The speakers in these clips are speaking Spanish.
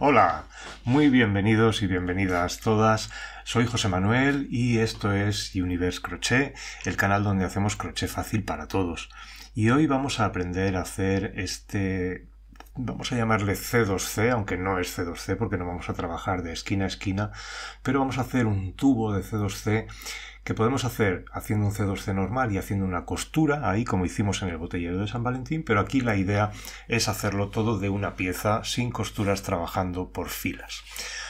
Hola, muy bienvenidos y bienvenidas todas. Soy José Manuel y esto es Universe Crochet, el canal donde hacemos crochet fácil para todos. Y hoy vamos a aprender a hacer vamos a llamarle C2C, aunque no es C2C porque no vamos a trabajar de esquina a esquina, pero vamos a hacer un tubo de C2C que podemos hacer haciendo un C2C normal y haciendo una costura, ahí como hicimos en el botellero de San Valentín, pero aquí la idea es hacerlo todo de una pieza sin costuras, trabajando por filas.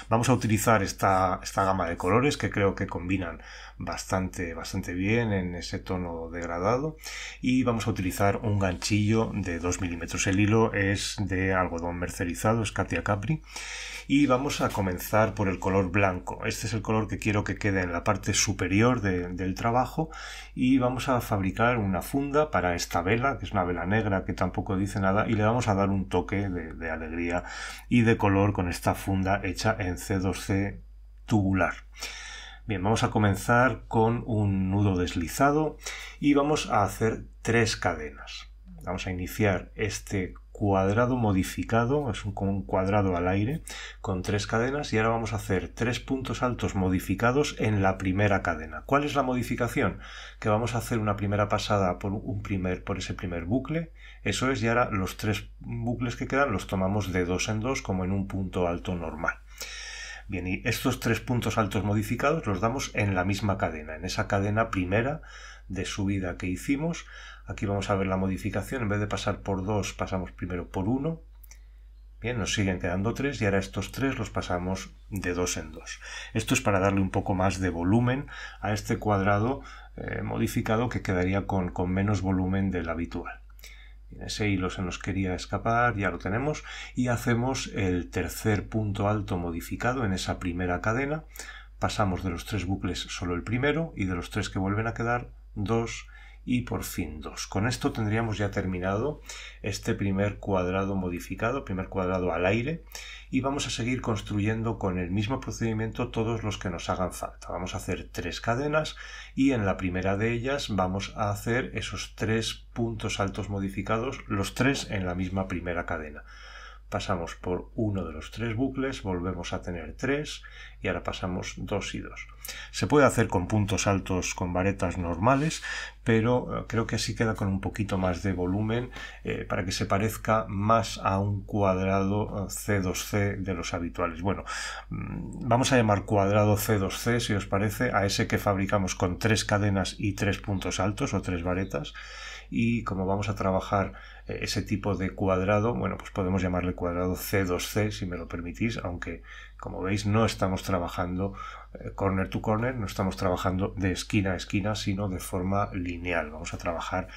Vamos a utilizar esta gama de colores que creo que combinan bastante bien en ese tono degradado, y vamos a utilizar un ganchillo de 2 milímetros. El hilo es de algodón mercerizado, es Katia Capri, y vamos a comenzar por el color blanco. Este es el color que quiero que quede en la parte superior del trabajo, y vamos a fabricar una funda para esta vela, que es una vela negra que tampoco dice nada, y le vamos a dar un toque de alegría y de color con esta funda hecha en C2C tubular. Bien, vamos a comenzar con un nudo deslizado y vamos a hacer 3 cadenas. Vamos a iniciar este cuadrado modificado, es un cuadrado al aire con 3 cadenas, y ahora vamos a hacer 3 puntos altos modificados en la primera cadena. ¿Cuál es la modificación? Que vamos a hacer una primera pasada por ese primer bucle, eso es, y ahora los 3 bucles que quedan los tomamos de 2 en 2 como en un punto alto normal. Bien, y estos 3 puntos altos modificados los damos en la misma cadena, en esa cadena primera de subida que hicimos. Aquí vamos a ver la modificación, en vez de pasar por 2 pasamos primero por 1. Bien, nos siguen quedando 3 y ahora estos 3 los pasamos de 2 en 2. Esto es para darle un poco más de volumen a este cuadrado modificado, que quedaría con menos volumen del habitual. Ese hilo se nos quería escapar, ya lo tenemos, y hacemos el tercer punto alto modificado en esa primera cadena. Pasamos de los 3 bucles solo el primero, y de los 3 que vuelven a quedar 2 y por fin 2. Con esto tendríamos ya terminado este primer cuadrado modificado, primer cuadrado al aire, y vamos a seguir construyendo con el mismo procedimiento todos los que nos hagan falta. Vamos a hacer 3 cadenas y en la primera de ellas vamos a hacer esos 3 puntos altos modificados, los 3 en la misma primera cadena. Pasamos por uno de los 3 bucles, volvemos a tener 3 y ahora pasamos 2 y 2. Se puede hacer con puntos altos con varetas normales, pero creo que así queda con un poquito más de volumen para que se parezca más a un cuadrado C2C de los habituales. Bueno, vamos a llamar cuadrado C2C, si os parece, a ese que fabricamos con 3 cadenas y 3 puntos altos o 3 varetas. Y como vamos a trabajar ese tipo de cuadrado, bueno, pues podemos llamarle cuadrado C2C, si me lo permitís, aunque como veis no estamos trabajando corner to corner, no estamos trabajando de esquina a esquina, sino de forma lineal. Vamos a trabajar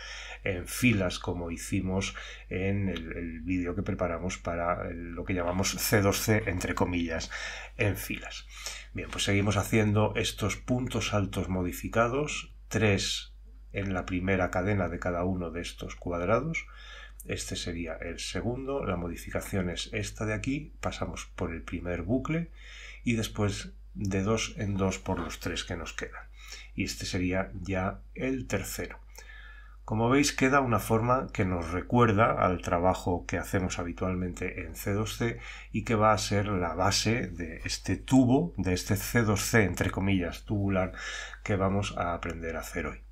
en filas, como hicimos en el vídeo que preparamos para lo que llamamos C2C, entre comillas, en filas. Bien, pues seguimos haciendo estos puntos altos modificados, 3 en la primera cadena de cada uno de estos cuadrados. Este sería el segundo, la modificación es esta de aquí, pasamos por el primer bucle y después de 2 en 2 por los 3 que nos quedan, y este sería ya el tercero. Como veis, queda una forma que nos recuerda al trabajo que hacemos habitualmente en C2C y que va a ser la base de este tubo, de este C2C entre comillas tubular, que vamos a aprender a hacer hoy.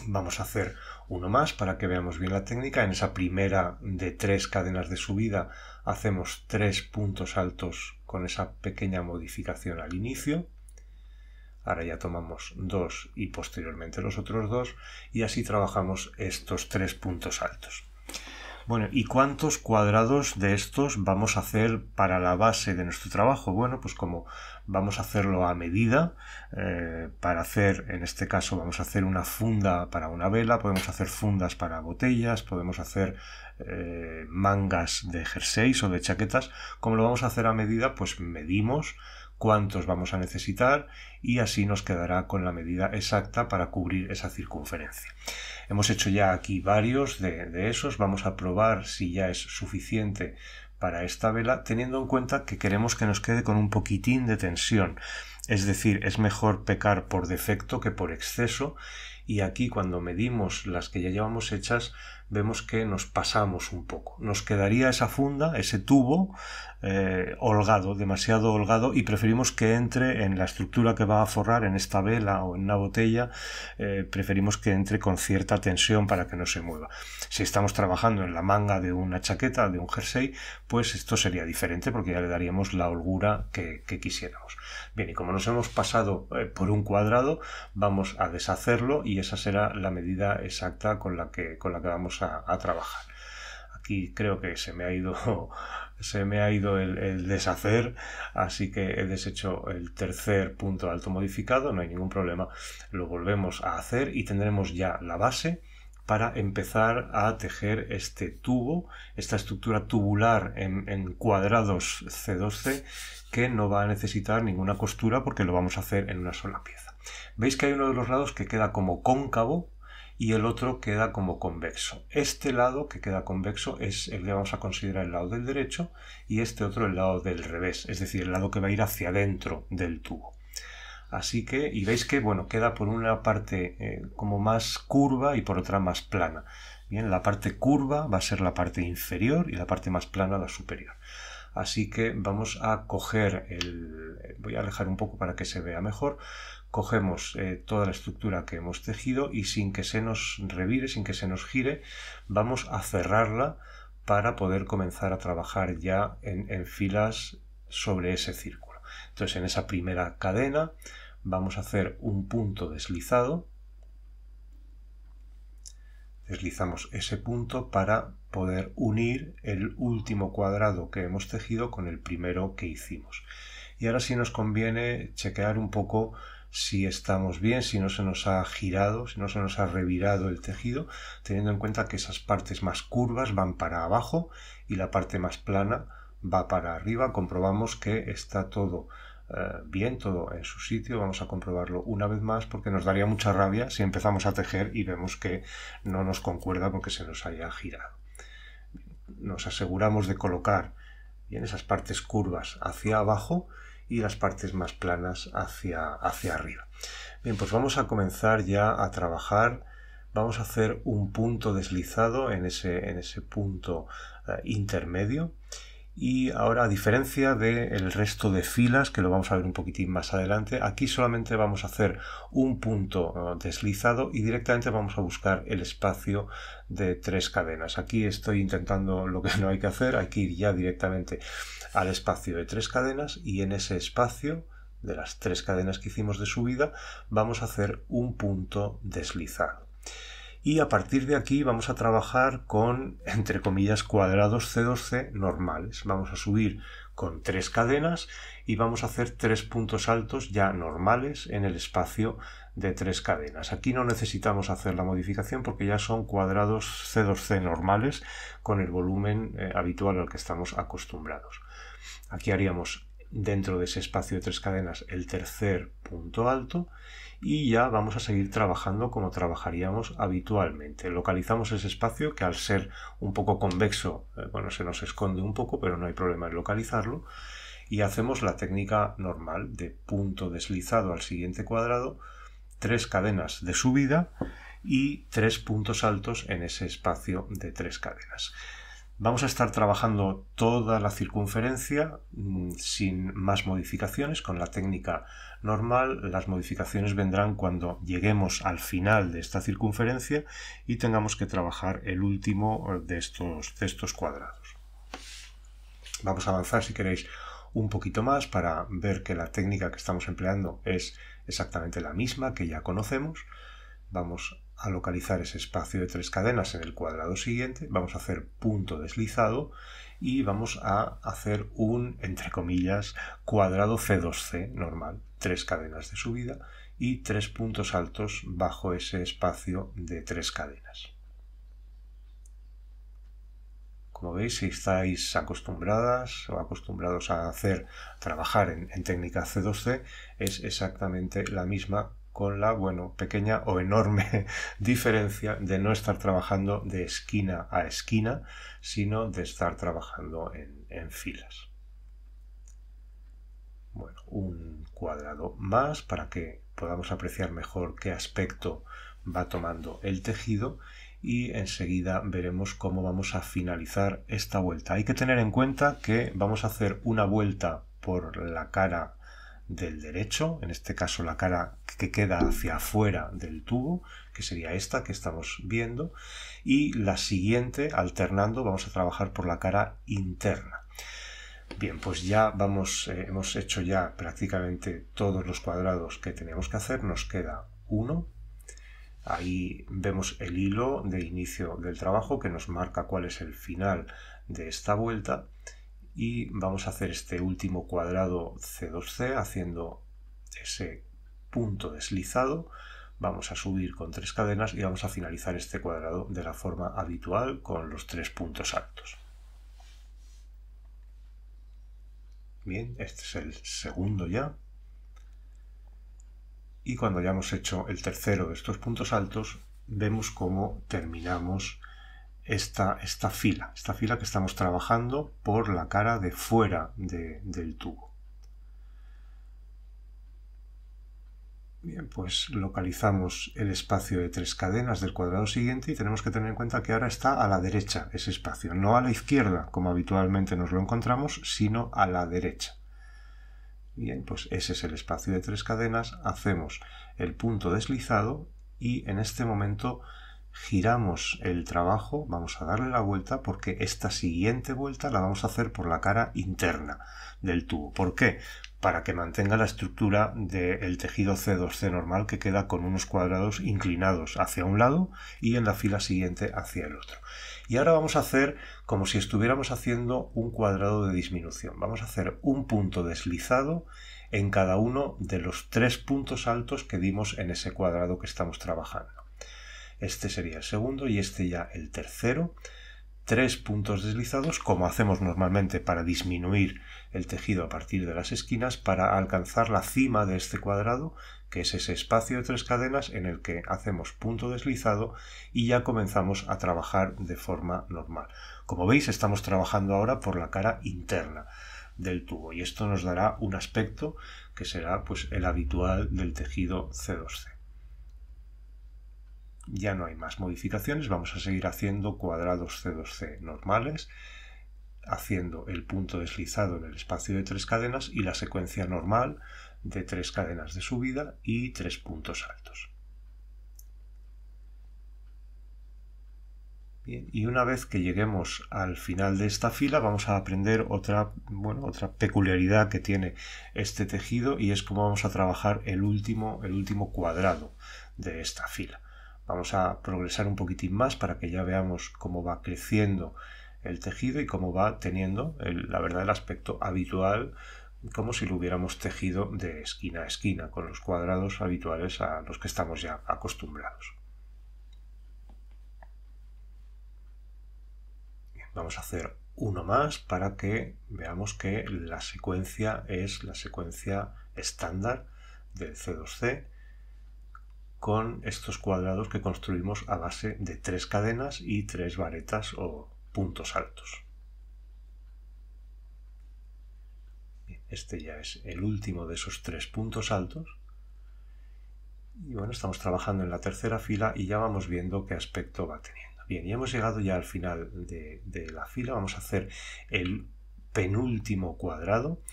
Vamos a hacer uno más para que veamos bien la técnica. En esa primera de 3 cadenas de subida hacemos 3 puntos altos con esa pequeña modificación al inicio. Ahora ya tomamos 2 y posteriormente los otros 2, y así trabajamos estos 3 puntos altos. Bueno, ¿y cuántos cuadrados de estos vamos a hacer para la base de nuestro trabajo? Bueno, pues como vamos a hacerlo a medida, para hacer, en este caso vamos a hacer una funda para una vela, podemos hacer fundas para botellas, podemos hacer mangas de jerseys o de chaquetas. Como lo vamos a hacer a medida, pues medimos cuántos vamos a necesitar y así nos quedará con la medida exacta para cubrir esa circunferencia. Hemos hecho ya aquí varios de esos, vamos a probar si ya es suficiente para esta vela, teniendo en cuenta que queremos que nos quede con un poquitín de tensión. Es decir, es mejor pecar por defecto que por exceso, y aquí cuando medimos las que ya llevamos hechas vemos que nos pasamos un poco. Nos quedaría esa funda, ese tubo, holgado, demasiado holgado, y preferimos que entre en la estructura que va a forrar, en esta vela o en una botella, preferimos que entre con cierta tensión para que no se mueva. Si estamos trabajando en la manga de una chaqueta, de un jersey, pues esto sería diferente porque ya le daríamos la holgura que quisiéramos. Bien, y como nos hemos pasado por un cuadrado, vamos a deshacerlo y esa será la medida exacta con la que vamos a trabajar. Aquí creo que se me ha ido el deshacer, así que he deshecho el tercer punto alto modificado, no hay ningún problema, lo volvemos a hacer y tendremos ya la base para empezar a tejer este tubo, esta estructura tubular en cuadrados C2C, que no va a necesitar ninguna costura porque lo vamos a hacer en una sola pieza. Veis que hay uno de los lados que queda como cóncavo y el otro queda como convexo. Este lado que queda convexo es el que vamos a considerar el lado del derecho y este otro el lado del revés, es decir, el lado que va a ir hacia adentro del tubo. Así que, y veis que, bueno, queda por una parte como más curva y por otra más plana. Bien, la parte curva va a ser la parte inferior y la parte más plana la superior. Así que vamos a coger voy a alejar un poco para que se vea mejor. Cogemos toda la estructura que hemos tejido y sin que se nos revire, sin que se nos gire, vamos a cerrarla para poder comenzar a trabajar ya en filas sobre ese círculo. Entonces, en esa primera cadena vamos a hacer un punto deslizado. Deslizamos ese punto para poder unir el último cuadrado que hemos tejido con el primero que hicimos. Y ahora sí nos conviene chequear un poco si estamos bien, si no se nos ha girado, si no se nos ha revirado el tejido, teniendo en cuenta que esas partes más curvas van para abajo y la parte más plana va para arriba. Comprobamos que está todo bien, todo en su sitio. Vamos a comprobarlo una vez más porque nos daría mucha rabia si empezamos a tejer y vemos que no nos concuerda porque se nos haya girado. Nos aseguramos de colocar bien esas partes curvas hacia abajo y las partes más planas hacia arriba. Bien, pues vamos a comenzar ya a trabajar. Vamos a hacer un punto deslizado en ese punto intermedio. Y ahora, a diferencia del resto de filas, que lo vamos a ver un poquitín más adelante, aquí solamente vamos a hacer un punto deslizado y directamente vamos a buscar el espacio de 3 cadenas. Aquí estoy intentando lo que no hay que hacer, hay que ir ya directamente al espacio de 3 cadenas y en ese espacio de las 3 cadenas que hicimos de subida vamos a hacer un punto deslizado. Y a partir de aquí vamos a trabajar con, entre comillas, cuadrados C2C normales. Vamos a subir con 3 cadenas y vamos a hacer 3 puntos altos ya normales en el espacio de 3 cadenas. Aquí no necesitamos hacer la modificación porque ya son cuadrados C2C normales con el volumen habitual al que estamos acostumbrados. Aquí haríamos dentro de ese espacio de 3 cadenas el tercer punto alto y ya vamos a seguir trabajando como trabajaríamos habitualmente. Localizamos ese espacio que al ser un poco convexo, bueno, se nos esconde un poco, pero no hay problema en localizarlo, y hacemos la técnica normal de punto deslizado al siguiente cuadrado, 3 cadenas de subida y 3 puntos altos en ese espacio de 3 cadenas. Vamos a estar trabajando toda la circunferencia sin más modificaciones, con la técnica normal. Las modificaciones vendrán cuando lleguemos al final de esta circunferencia y tengamos que trabajar el último de estos cuadrados. Vamos a avanzar, si queréis, un poquito más para ver que la técnica que estamos empleando es exactamente la misma que ya conocemos. Vamos a localizar ese espacio de 3 cadenas en el cuadrado siguiente, vamos a hacer punto deslizado y vamos a hacer un, entre comillas, cuadrado C2C normal, 3 cadenas de subida y 3 puntos altos bajo ese espacio de 3 cadenas. Como veis, si estáis acostumbradas o acostumbrados a trabajar en técnica C2C, es exactamente la misma, con la, bueno, pequeña o enorme diferencia de no estar trabajando de esquina a esquina, sino de estar trabajando en filas. Bueno, un cuadrado más para que podamos apreciar mejor qué aspecto va tomando el tejido y enseguida veremos cómo vamos a finalizar esta vuelta. Hay que tener en cuenta que vamos a hacer una vuelta por la cara del derecho, en este caso la cara que queda hacia afuera del tubo, que sería esta que estamos viendo, y la siguiente, alternando, vamos a trabajar por la cara interna. Bien, pues ya hemos hecho ya prácticamente todos los cuadrados que tenemos que hacer, nos queda uno. Ahí vemos el hilo de inicio del trabajo que nos marca cuál es el final de esta vuelta. Y vamos a hacer este último cuadrado C2C haciendo ese punto deslizado. Vamos a subir con 3 cadenas y vamos a finalizar este cuadrado de la forma habitual con los 3 puntos altos. Bien, este es el segundo ya. Y cuando ya hemos hecho el tercero de estos puntos altos, vemos cómo terminamos esta fila que estamos trabajando por la cara de fuera del tubo. Bien, pues localizamos el espacio de 3 cadenas del cuadrado siguiente y tenemos que tener en cuenta que ahora está a la derecha ese espacio, no a la izquierda como habitualmente nos lo encontramos, sino a la derecha. Bien, pues ese es el espacio de 3 cadenas, hacemos el punto deslizado y en este momento giramos el trabajo, vamos a darle la vuelta porque esta siguiente vuelta la vamos a hacer por la cara interna del tubo. ¿Por qué? Para que mantenga la estructura del tejido C2C normal que queda con unos cuadrados inclinados hacia un lado y en la fila siguiente hacia el otro. Y ahora vamos a hacer como si estuviéramos haciendo un cuadrado de disminución. Vamos a hacer un punto deslizado en cada uno de los 3 puntos altos que dimos en ese cuadrado que estamos trabajando. Este sería el segundo y este ya el tercero. 3 puntos deslizados, como hacemos normalmente para disminuir el tejido a partir de las esquinas, para alcanzar la cima de este cuadrado, que es ese espacio de 3 cadenas en el que hacemos punto deslizado y ya comenzamos a trabajar de forma normal. Como veis, estamos trabajando ahora por la cara interna del tubo y esto nos dará un aspecto que será pues el habitual del tejido C2C. Ya no hay más modificaciones, vamos a seguir haciendo cuadrados C2C normales, haciendo el punto deslizado en el espacio de 3 cadenas y la secuencia normal de 3 cadenas de subida y 3 puntos altos. Bien, y una vez que lleguemos al final de esta fila vamos a aprender otra peculiaridad que tiene este tejido y es cómo vamos a trabajar el último cuadrado de esta fila. Vamos a progresar un poquitín más para que ya veamos cómo va creciendo el tejido y cómo va teniendo el aspecto habitual, como si lo hubiéramos tejido de esquina a esquina, con los cuadrados habituales a los que estamos ya acostumbrados. Bien, vamos a hacer uno más para que veamos que la secuencia es la secuencia estándar del C2C, con estos cuadrados que construimos a base de 3 cadenas y 3 varetas o puntos altos. Bien, este ya es el último de esos 3 puntos altos. Y bueno, estamos trabajando en la tercera fila y ya vamos viendo qué aspecto va teniendo. Bien, ya hemos llegado ya al final de la fila. Vamos a hacer el penúltimo cuadrado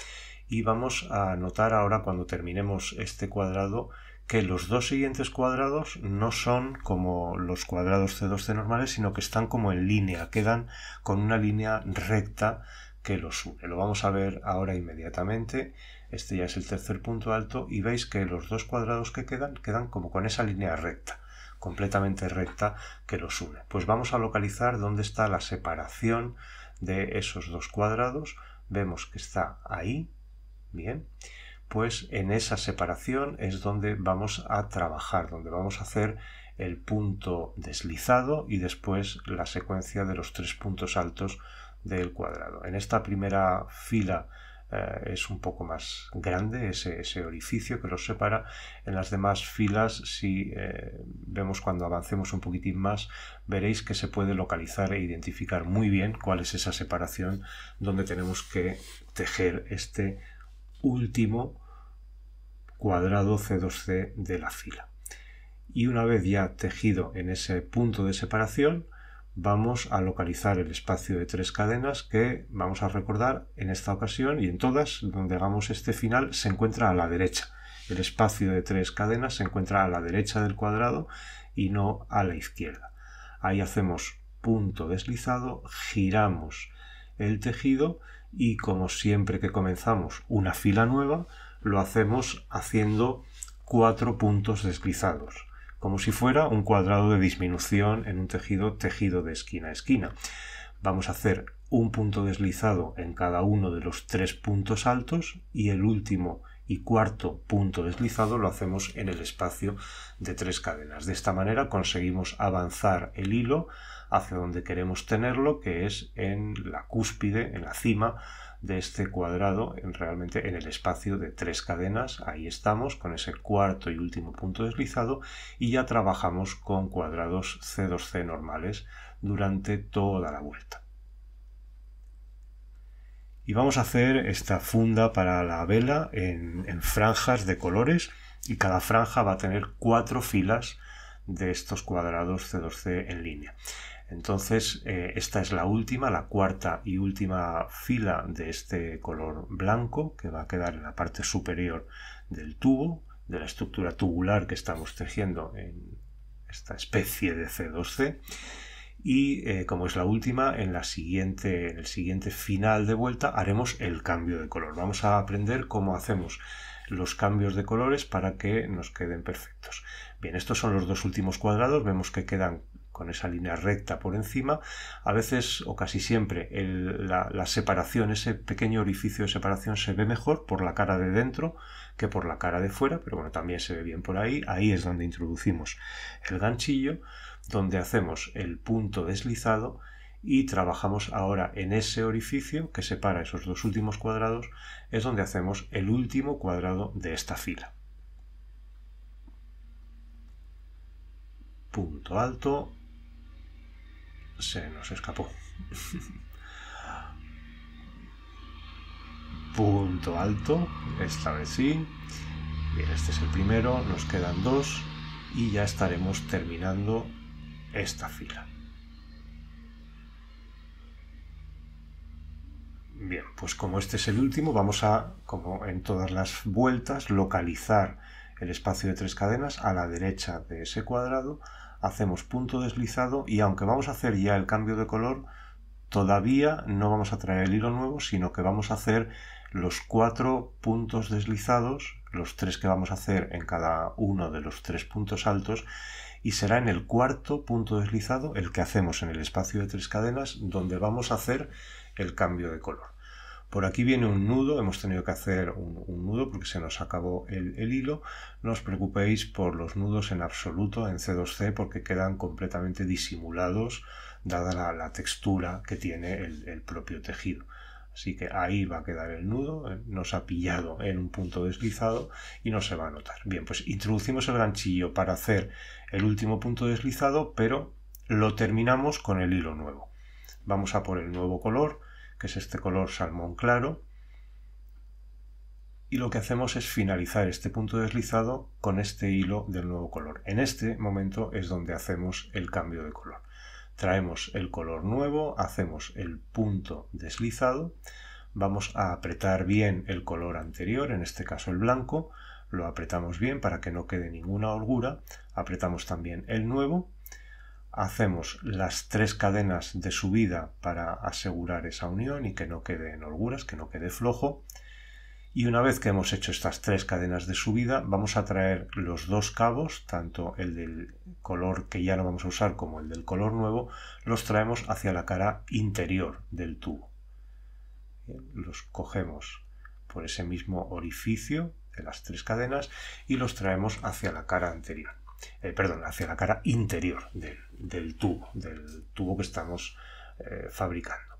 y vamos a notar ahora cuando terminemos este cuadrado que los 2 siguientes cuadrados no son como los cuadrados C2C normales, sino que están como en línea, quedan con una línea recta que los une. Lo vamos a ver ahora inmediatamente. Este ya es el tercer punto alto y veis que los 2 cuadrados que quedan como con esa línea recta, completamente recta que los une. Pues vamos a localizar dónde está la separación de esos 2 cuadrados. Vemos que está ahí. Bien. Pues en esa separación es donde vamos a trabajar, donde vamos a hacer el punto deslizado y después la secuencia de los 3 puntos altos del cuadrado. En esta primera fila es un poco más grande ese orificio que los separa. En las demás filas, si vemos cuando avancemos un poquitín más, veréis que se puede localizar e identificar muy bien cuál es esa separación donde tenemos que tejer este último cuadrado C2C de la fila. y una vez ya tejido en ese punto de separación, vamos a localizar el espacio de 3 cadenas que, vamos a recordar, en esta ocasión y en todas donde hagamos este final se encuentra a la derecha. El espacio de 3 cadenas se encuentra a la derecha del cuadrado y no a la izquierda. Ahí hacemos punto deslizado, giramos el tejido y, como siempre que comenzamos una fila nueva, lo hacemos haciendo 4 puntos deslizados, como si fuera un cuadrado de disminución en un tejido tejido de esquina a esquina. Vamos a hacer un punto deslizado en cada uno de los 3 puntos altos y el último y cuarto punto deslizado lo hacemos en el espacio de 3 cadenas. De esta manera conseguimos avanzar el hilo hacia donde queremos tenerlo, que es en la cúspide, en la cima de este cuadrado, realmente en el espacio de 3 cadenas. Ahí estamos con ese cuarto y último punto deslizado y ya trabajamos con cuadrados C2C normales durante toda la vuelta. Y vamos a hacer esta funda para la vela en franjas de colores y cada franja va a tener 4 filas de estos cuadrados C2C en línea. Entonces esta es la última, la cuarta y última fila de este color blanco que va a quedar en la parte superior del tubo, de la estructura tubular que estamos tejiendo en esta especie de C2C. Y como es la última, en el siguiente final de vuelta haremos el cambio de color. Vamos a aprender cómo hacemos los cambios de colores para que nos queden perfectos. Bien, estos son los 2 últimos cuadrados, vemos que quedan con esa línea recta por encima. A veces o casi siempre la separación, ese pequeño orificio de separación se ve mejor por la cara de dentro que por la cara de fuera, pero bueno, también se ve bien por ahí. Ahí es donde introducimos el ganchillo, donde hacemos el punto deslizado y trabajamos ahora en ese orificio que separa esos 2 últimos cuadrados, es donde hacemos el último cuadrado de esta fila. Punto alto, se nos escapó. Punto alto, esta vez sí. Bien, este es el primero, nos quedan 2 y ya estaremos terminando esta fila. Bien, pues como este es el último, vamos a, como en todas las vueltas, localizar el espacio de 3 cadenas a la derecha de ese cuadrado, hacemos punto deslizado y aunque vamos a hacer ya el cambio de color, todavía no vamos a traer el hilo nuevo, sino que vamos a hacer los 4 puntos deslizados, los 3 que vamos a hacer en cada uno de los 3 puntos altos, y será en el cuarto punto deslizado, el que hacemos en el espacio de 3 cadenas, donde vamos a hacer el cambio de color. Por aquí viene un nudo, hemos tenido que hacer un nudo porque se nos acabó el hilo. No os preocupéis por los nudos en absoluto en C2C porque quedan completamente disimulados dada la textura que tiene el propio tejido. Así que ahí va a quedar el nudo, nos ha pillado en un punto deslizado y no se va a notar. Bien, pues introducimos el ganchillo para hacer el último punto deslizado, pero lo terminamos con el hilo nuevo. Vamos a por el nuevo color, que es este color salmón claro, y lo que hacemos es finalizar este punto deslizado con este hilo del nuevo color. En este momento es donde hacemos el cambio de color. Traemos el color nuevo, hacemos el punto deslizado, vamos a apretar bien el color anterior, en este caso el blanco, lo apretamos bien para que no quede ninguna holgura, apretamos también el nuevo, hacemos las 3 cadenas de subida para asegurar esa unión y que no queden holguras, que no quede flojo. Y una vez que hemos hecho estas 3 cadenas de subida, vamos a traer los 2 cabos, tanto el del color que ya no vamos a usar como el del color nuevo, los traemos hacia la cara interior del tubo. Bien, los cogemos por ese mismo orificio de las 3 cadenas y los traemos hacia la cara anterior. Hacia la cara interior del tubo que estamos fabricando.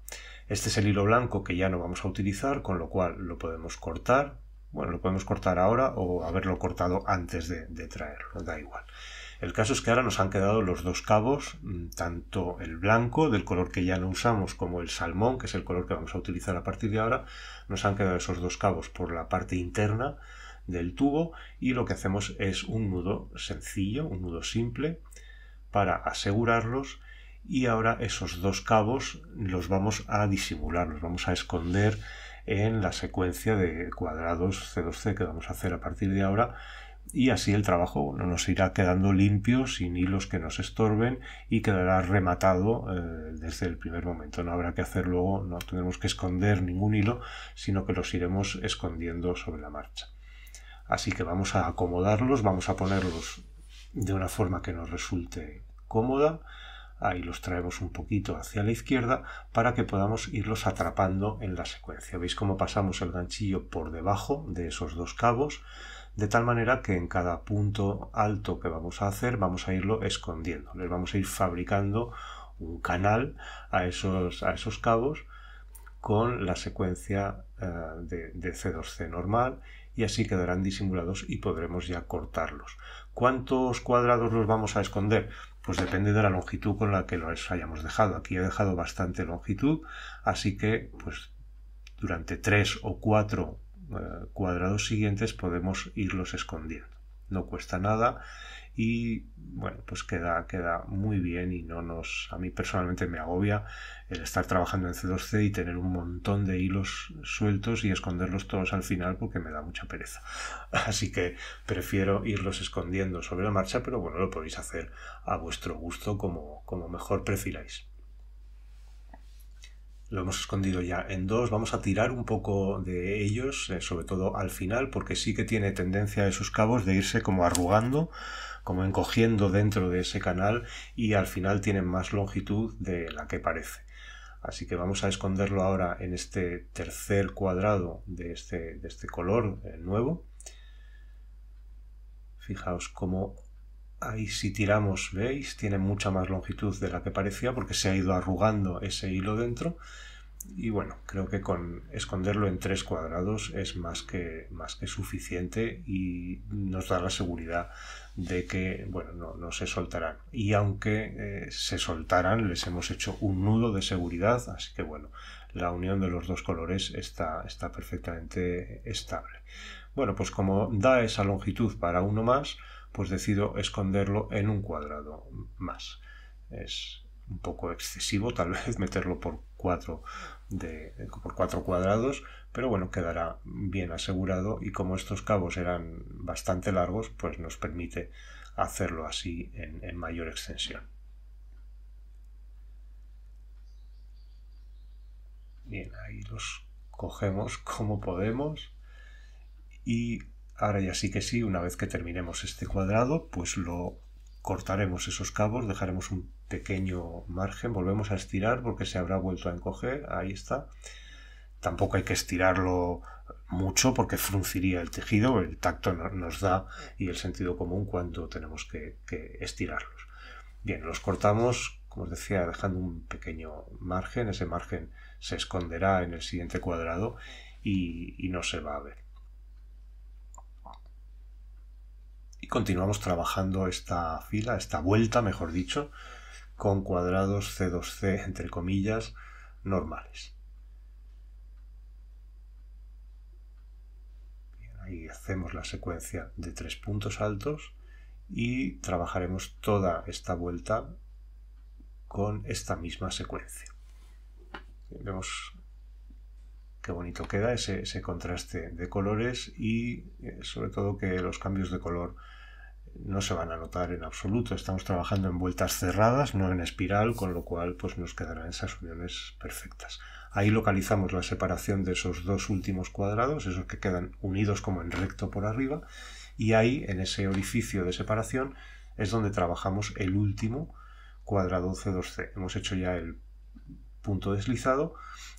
Este es el hilo blanco que ya no vamos a utilizar, con lo cual lo podemos cortar. Bueno, lo podemos cortar ahora o haberlo cortado antes de traerlo, da igual. El caso es que ahora nos han quedado los 2 cabos, tanto el blanco, del color que ya no usamos, como el salmón, que es el color que vamos a utilizar a partir de ahora. Nos han quedado esos 2 cabos por la parte interna del tubo, y lo que hacemos es un nudo sencillo, un nudo simple para asegurarlos. Y ahora esos dos cabos los vamos a disimular, los vamos a esconder en la secuencia de cuadrados C2C que vamos a hacer a partir de ahora, y así el trabajo nos irá quedando limpio, sin hilos que nos estorben, y quedará rematado desde el primer momento. No habrá que hacer luego, no tendremos que esconder ningún hilo, sino que los iremos escondiendo sobre la marcha. Así que vamos a acomodarlos, vamos a ponerlos de una forma que nos resulte cómoda. Ahí los traemos un poquito hacia la izquierda para que podamos irlos atrapando en la secuencia. ¿Veis cómo pasamos el ganchillo por debajo de esos dos cabos? De tal manera que en cada punto alto que vamos a hacer vamos a irlo escondiendo. Les vamos a ir fabricando un canal a esos cabos con la secuencia de C2C normal, y así quedarán disimulados y podremos ya cortarlos. ¿Cuántos cuadrados los vamos a esconder? Pues depende de la longitud con la que los hayamos dejado. Aquí he dejado bastante longitud, así que pues durante 3 o 4 cuadrados siguientes podemos irlos escondiendo. No cuesta nada y bueno, pues queda muy bien, y a mí personalmente me agobia el estar trabajando en C2C y tener un montón de hilos sueltos y esconderlos todos al final, porque me da mucha pereza. Así que prefiero irlos escondiendo sobre la marcha, pero bueno, lo podéis hacer a vuestro gusto, como mejor prefiráis. Lo hemos escondido ya en dos. Vamos a tirar un poco de ellos, sobre todo al final, porque sí que tiene tendencia a esos cabos de irse como arrugando, como encogiendo dentro de ese canal, y al final tienen más longitud de la que parece. Así que vamos a esconderlo ahora en este tercer cuadrado de este color nuevo. Fijaos cómo ahí, si tiramos, veis, tiene mucha más longitud de la que parecía, porque se ha ido arrugando ese hilo dentro. Y bueno, creo que con esconderlo en 3 cuadrados es más que suficiente, y nos da la seguridad de que bueno, no se soltarán. Y aunque se soltaran, les hemos hecho un nudo de seguridad, así que bueno, la unión de los dos colores está perfectamente estable. Bueno, pues como da esa longitud para uno más, pues decido esconderlo en un cuadrado más. Es un poco excesivo tal vez meterlo por 4 cuadrados, pero bueno, quedará bien asegurado, y como estos cabos eran bastante largos, pues nos permite hacerlo así en mayor extensión. Bien, ahí los cogemos como podemos, y ahora ya sí que sí, una vez que terminemos este cuadrado, pues lo cortaremos esos cabos, dejaremos un pequeño margen, volvemos a estirar porque se habrá vuelto a encoger, ahí está. Tampoco hay que estirarlo mucho porque frunciría el tejido, el tacto nos da, y el sentido común, cuando tenemos que estirarlos. Bien, los cortamos, como os decía, dejando un pequeño margen. Ese margen se esconderá en el siguiente cuadrado y no se va a ver. Y continuamos trabajando esta fila, esta vuelta, mejor dicho, con cuadrados C2C, entre comillas, normales. Bien, ahí hacemos la secuencia de 3 puntos altos y trabajaremos toda esta vuelta con esta misma secuencia. Vemos qué bonito queda ese contraste de colores, y sobre todo que los cambios de color no se van a notar en absoluto. Estamos trabajando en vueltas cerradas, no en espiral, con lo cual pues nos quedarán esas uniones perfectas. Ahí localizamos la separación de esos dos últimos cuadrados, esos que quedan unidos como en recto por arriba, y ahí, en ese orificio de separación, es donde trabajamos el último cuadrado C2C. Hemos hecho ya el punto deslizado,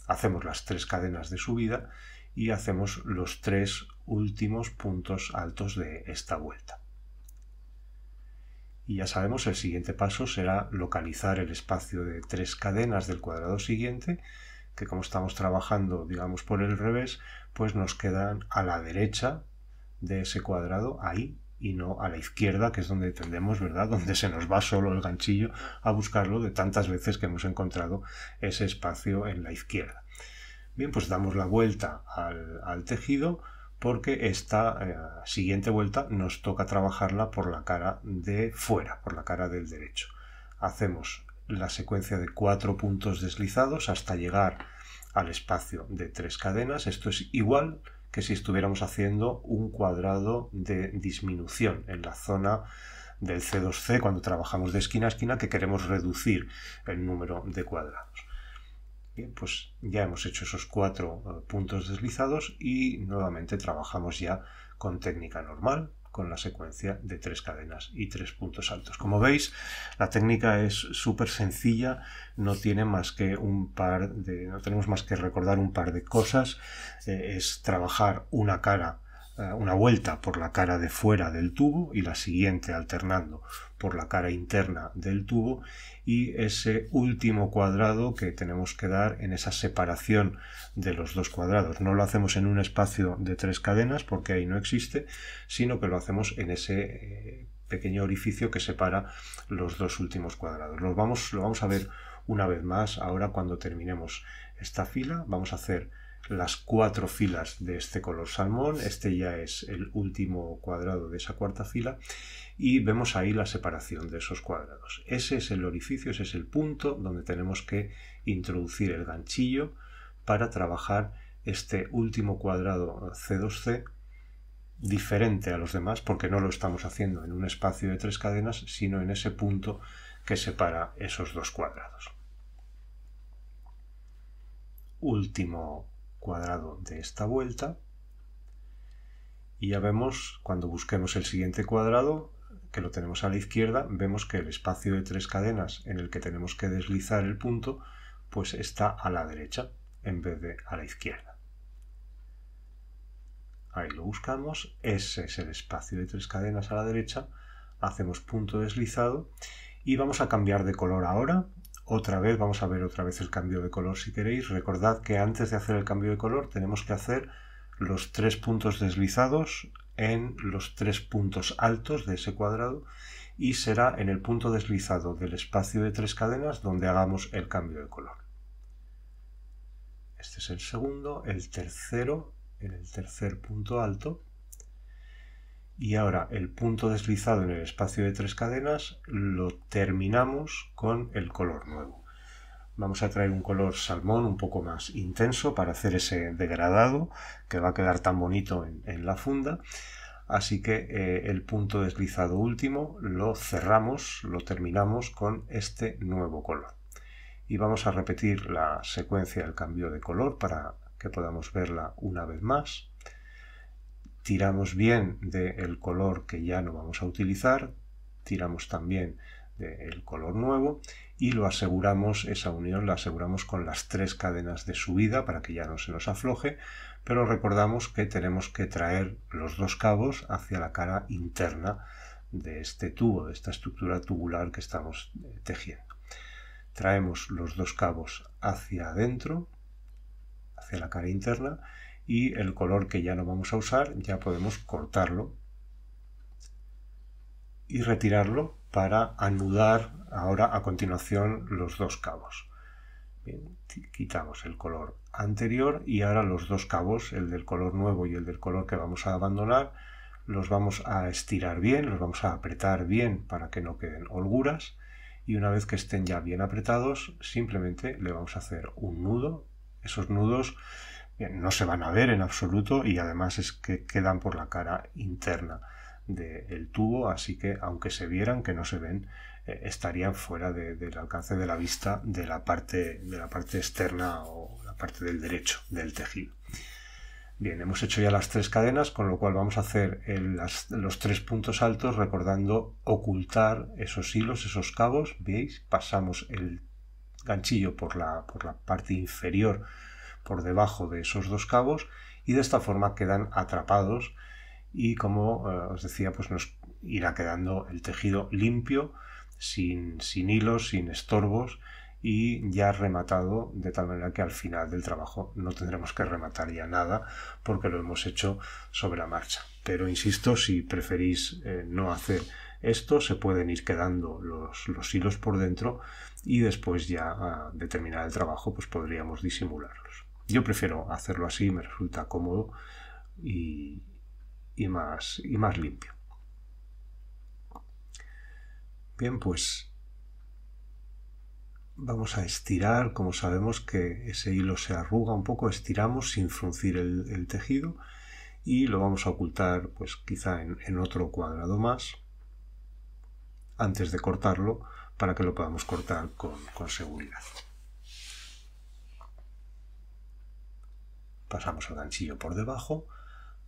hacemos las 3 cadenas de subida y hacemos los 3 últimos puntos altos de esta vuelta. Y ya sabemos, el siguiente paso será localizar el espacio de 3 cadenas del cuadrado siguiente, que como estamos trabajando, digamos, por el revés, pues nos quedan a la derecha de ese cuadrado, ahí, y no a la izquierda, que es donde tendemos, ¿verdad?, donde se nos va solo el ganchillo a buscarlo, de tantas veces que hemos encontrado ese espacio en la izquierda. Bien, pues damos la vuelta al tejido porque esta siguiente vuelta nos toca trabajarla por la cara de fuera, por la cara del derecho. Hacemos la secuencia de 4 puntos deslizados hasta llegar al espacio de 3 cadenas. Esto es igual que si estuviéramos haciendo un cuadrado de disminución en la zona del C2C cuando trabajamos de esquina a esquina, que queremos reducir el número de cuadrados. Bien, pues ya hemos hecho esos 4 puntos deslizados y nuevamente trabajamos ya con técnica normal, con la secuencia de 3 cadenas y 3 puntos altos. Como veis, la técnica es súper sencilla, no tenemos más que recordar un par de cosas. Es trabajar una vuelta por la cara de fuera del tubo y la siguiente alternando por la cara interna del tubo, y ese último cuadrado que tenemos que dar en esa separación de los dos cuadrados. No lo hacemos en un espacio de 3 cadenas porque ahí no existe, sino que lo hacemos en ese pequeño orificio que separa los dos últimos cuadrados. Lo vamos a ver una vez más ahora cuando terminemos esta fila. Vamos a hacer las 4 filas de este color salmón. Este ya es el último cuadrado de esa cuarta fila y vemos ahí la separación de esos cuadrados. Ese es el orificio, ese es el punto donde tenemos que introducir el ganchillo para trabajar este último cuadrado C2C diferente a los demás, porque no lo estamos haciendo en un espacio de 3 cadenas, sino en ese punto que separa esos dos cuadrados. Último cuadrado de esta vuelta, y ya vemos, cuando busquemos el siguiente cuadrado, que lo tenemos a la izquierda, vemos que el espacio de 3 cadenas en el que tenemos que deslizar el punto, pues está a la derecha en vez de a la izquierda. Ahí lo buscamos, ese es el espacio de 3 cadenas a la derecha, hacemos punto deslizado y vamos a cambiar de color ahora. Otra vez, vamos a ver otra vez el cambio de color si queréis. Recordad que antes de hacer el cambio de color tenemos que hacer los 3 puntos deslizados en los 3 puntos altos de ese cuadrado, y será en el punto deslizado del espacio de 3 cadenas donde hagamos el cambio de color. Este es el segundo, el tercero en el tercer punto alto, y ahora el punto deslizado en el espacio de 3 cadenas lo terminamos con el color nuevo. Vamos a traer un color salmón un poco más intenso para hacer ese degradado que va a quedar tan bonito en la funda. Así que el punto deslizado último lo cerramos, lo terminamos con este nuevo color. Y vamos a repetir la secuencia del cambio de color para que podamos verla una vez más. Tiramos bien del color que ya no vamos a utilizar, tiramos también del color nuevo y lo aseguramos, esa unión la aseguramos con las 3 cadenas de subida para que ya no se nos afloje, pero recordamos que tenemos que traer los 2 cabos hacia la cara interna de este tubo, de esta estructura tubular que estamos tejiendo. Traemos los 2 cabos hacia adentro, hacia la cara interna, y el color que ya no vamos a usar ya podemos cortarlo y retirarlo para anudar ahora a continuación los 2 cabos. Bien, quitamos el color anterior y ahora los 2 cabos, el del color nuevo y el del color que vamos a abandonar, los vamos a estirar bien, los vamos a apretar bien para que no queden holguras, y una vez que estén ya bien apretados simplemente le vamos a hacer un nudo. Esos nudos bien, no se van a ver en absoluto y además es que quedan por la cara interna del tubo, así que aunque se vieran, que no se ven, estarían fuera del alcance de la vista de la parte externa o la parte del derecho del tejido. Bien, hemos hecho ya las 3 cadenas, con lo cual vamos a hacer los 3 puntos altos, recordando ocultar esos hilos, esos cabos. ¿Veis? Pasamos el ganchillo por la parte inferior, por debajo de esos 2 cabos, y de esta forma quedan atrapados y, como os decía, pues nos irá quedando el tejido limpio, sin hilos, sin estorbos, y ya rematado, de tal manera que al final del trabajo no tendremos que rematar ya nada porque lo hemos hecho sobre la marcha. Pero insisto, si preferís no hacer esto, se pueden ir quedando los hilos por dentro y después ya de terminar el trabajo pues podríamos disimularlos. Yo prefiero hacerlo así, me resulta cómodo, y más limpio. Bien, pues vamos a estirar. Como sabemos que ese hilo se arruga un poco, estiramos sin fruncir el tejido y lo vamos a ocultar pues quizá en otro cuadrado más antes de cortarlo, para que lo podamos cortar con seguridad. Pasamos el ganchillo por debajo,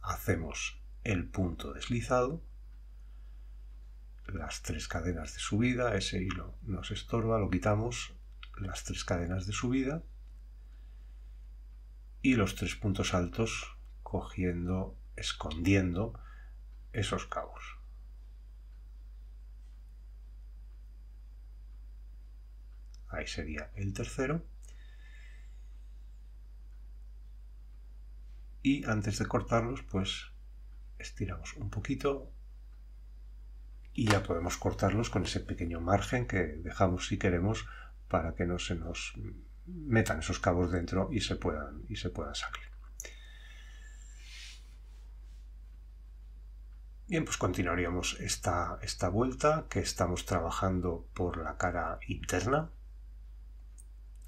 hacemos el punto deslizado, las 3 cadenas de subida, ese hilo nos estorba, lo quitamos, las 3 cadenas de subida y los 3 puntos altos escondiendo esos cabos. Ahí sería el tercero. Y antes de cortarlos, pues estiramos un poquito y ya podemos cortarlos con ese pequeño margen que dejamos si queremos, para que no se nos metan esos cabos dentro y se puedan salir. Bien, pues continuaríamos esta vuelta que estamos trabajando por la cara interna.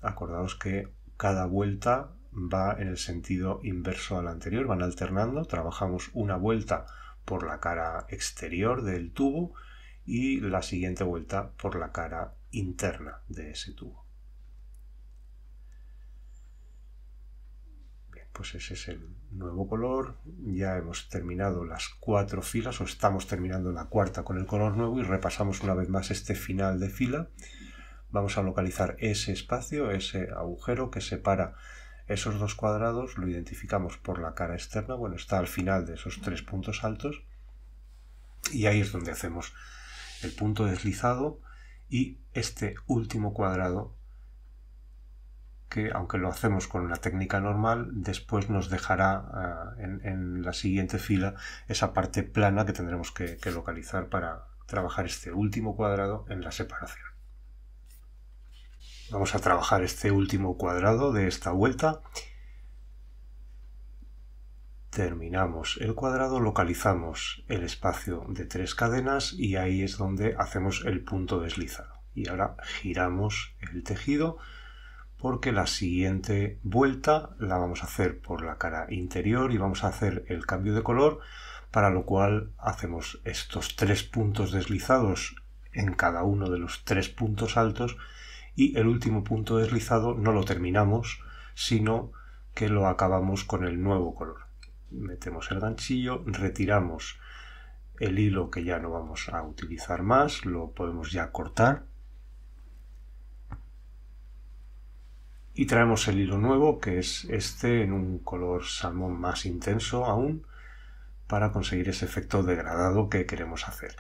Acordaos que cada vuelta va en el sentido inverso a la anterior, van alternando. Trabajamos una vuelta por la cara exterior del tubo y la siguiente vuelta por la cara interna de ese tubo. Bien, pues ese es el nuevo color. Ya hemos terminado las 4 filas, o estamos terminando la cuarta con el color nuevo, y repasamos una vez más este final de fila. Vamos a localizar ese espacio, ese agujero que separa esos 2 cuadrados, lo identificamos por la cara externa, bueno, está al final de esos 3 puntos altos, y ahí es donde hacemos el punto deslizado y este último cuadrado, que aunque lo hacemos con una técnica normal, después nos dejará en la siguiente fila esa parte plana que tendremos que localizar para trabajar este último cuadrado en la separación. Vamos a trabajar este último cuadrado de esta vuelta. Terminamos el cuadrado, localizamos el espacio de 3 cadenas y ahí es donde hacemos el punto deslizado. Y ahora giramos el tejido, porque la siguiente vuelta la vamos a hacer por la cara interior y vamos a hacer el cambio de color, para lo cual hacemos estos 3 puntos deslizados en cada uno de los 3 puntos altos, y el último punto deslizado no lo terminamos, sino que lo acabamos con el nuevo color. Metemos el ganchillo, retiramos el hilo que ya no vamos a utilizar más, lo podemos ya cortar, y traemos el hilo nuevo, que es este, en un color salmón más intenso aún, para conseguir ese efecto degradado que queremos hacer.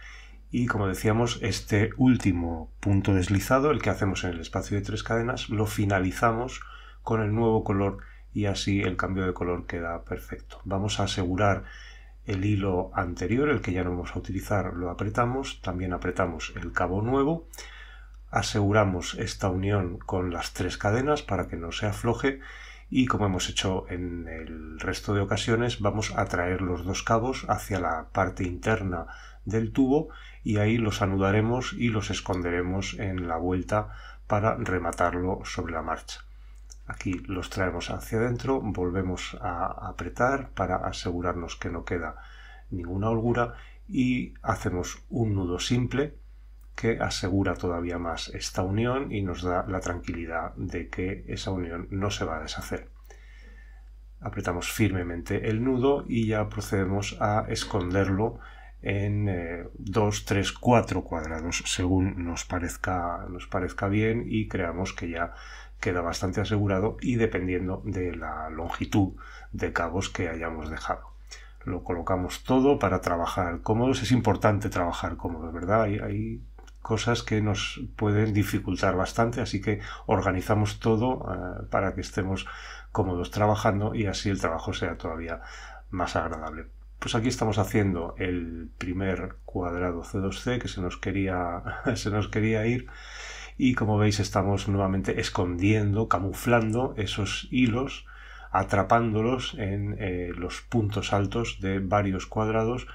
Y como decíamos, este último punto deslizado, el que hacemos en el espacio de 3 cadenas, lo finalizamos con el nuevo color, y así el cambio de color queda perfecto. Vamos a asegurar el hilo anterior, el que ya no vamos a utilizar, lo apretamos, también apretamos el cabo nuevo, aseguramos esta unión con las 3 cadenas para que no se afloje, y como hemos hecho en el resto de ocasiones, vamos a traer los 2 cabos hacia la parte interna del tubo y ahí los anudaremos y los esconderemos en la vuelta para rematarlo sobre la marcha. Aquí los traemos hacia adentro, volvemos a apretar para asegurarnos que no queda ninguna holgura y hacemos un nudo simple que asegura todavía más esta unión y nos da la tranquilidad de que esa unión no se va a deshacer. Apretamos firmemente el nudo y ya procedemos a esconderlo en 2, 3, 4 cuadrados según nos parezca bien y creamos que ya queda bastante asegurado, y dependiendo de la longitud de cabos que hayamos dejado. Lo colocamos todo para trabajar cómodos. Es importante trabajar cómodos, ¿verdad? Hay cosas que nos pueden dificultar bastante, así que organizamos todo para que estemos cómodos trabajando y así el trabajo sea todavía más agradable. Pues aquí estamos haciendo el primer cuadrado C2C que se nos quería ir, y como veis estamos nuevamente escondiendo, camuflando esos hilos atrapándolos en los puntos altos de varios cuadrados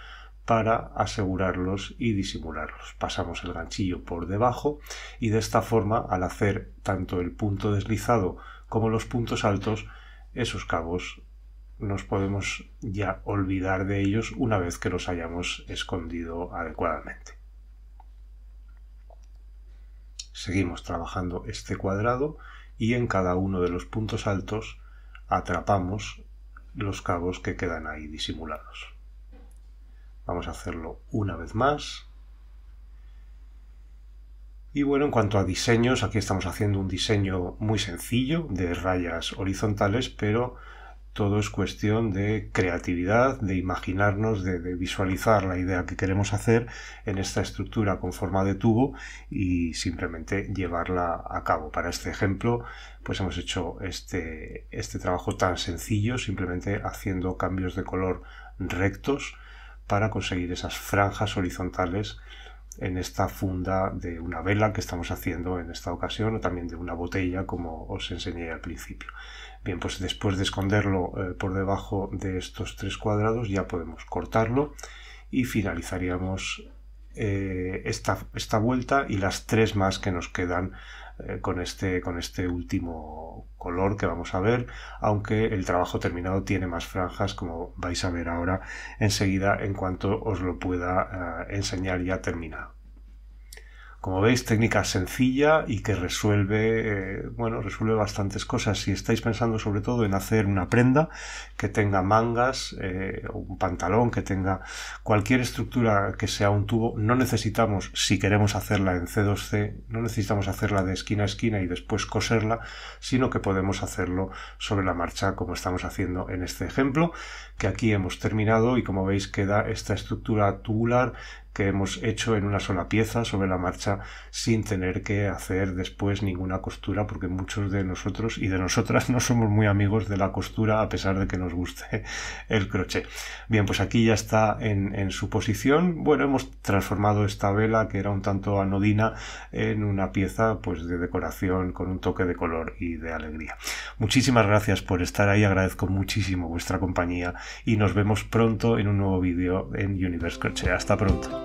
para asegurarlos y disimularlos. Pasamos el ganchillo por debajo y de esta forma, al hacer tanto el punto deslizado como los puntos altos, esos cabos nos podemos ya olvidar de ellos una vez que los hayamos escondido adecuadamente. Seguimos trabajando este cuadrado y en cada uno de los puntos altos atrapamos los cabos que quedan ahí disimulados. Vamos a hacerlo una vez más. Y bueno, en cuanto a diseños, aquí estamos haciendo un diseño muy sencillo de rayas horizontales, pero todo es cuestión de creatividad, de imaginarnos, de visualizar la idea que queremos hacer en esta estructura con forma de tubo y simplemente llevarla a cabo. Para este ejemplo, pues hemos hecho este trabajo tan sencillo, simplemente haciendo cambios de color rectos para conseguir esas franjas horizontales en esta funda de una vela que estamos haciendo en esta ocasión, o también de una botella, como os enseñé al principio. Bien, pues después de esconderlo por debajo de estos 3 cuadrados ya podemos cortarlo y finalizaríamos esta vuelta y las 3 más que nos quedan con este último color que vamos a ver, aunque el trabajo terminado tiene más franjas, como vais a ver ahora enseguida en cuanto os lo pueda enseñar ya terminado. Como veis, técnica sencilla y que resuelve bastantes cosas. Si estáis pensando sobre todo en hacer una prenda que tenga mangas, o un pantalón que tenga cualquier estructura que sea un tubo, no necesitamos, si queremos hacerla en C2C, no necesitamos hacerla de esquina a esquina y después coserla, sino que podemos hacerlo sobre la marcha como estamos haciendo en este ejemplo, que aquí hemos terminado y como veis queda esta estructura tubular que hemos hecho en una sola pieza sobre la marcha sin tener que hacer después ninguna costura, porque muchos de nosotros y de nosotras no somos muy amigos de la costura a pesar de que nos guste el crochet. Bien, pues aquí ya está en su posición. Bueno, hemos transformado esta vela que era un tanto anodina en una pieza pues de decoración con un toque de color y de alegría. Muchísimas gracias por estar ahí, agradezco muchísimo vuestra compañía y nos vemos pronto en un nuevo vídeo en Universe Crochet. Hasta pronto.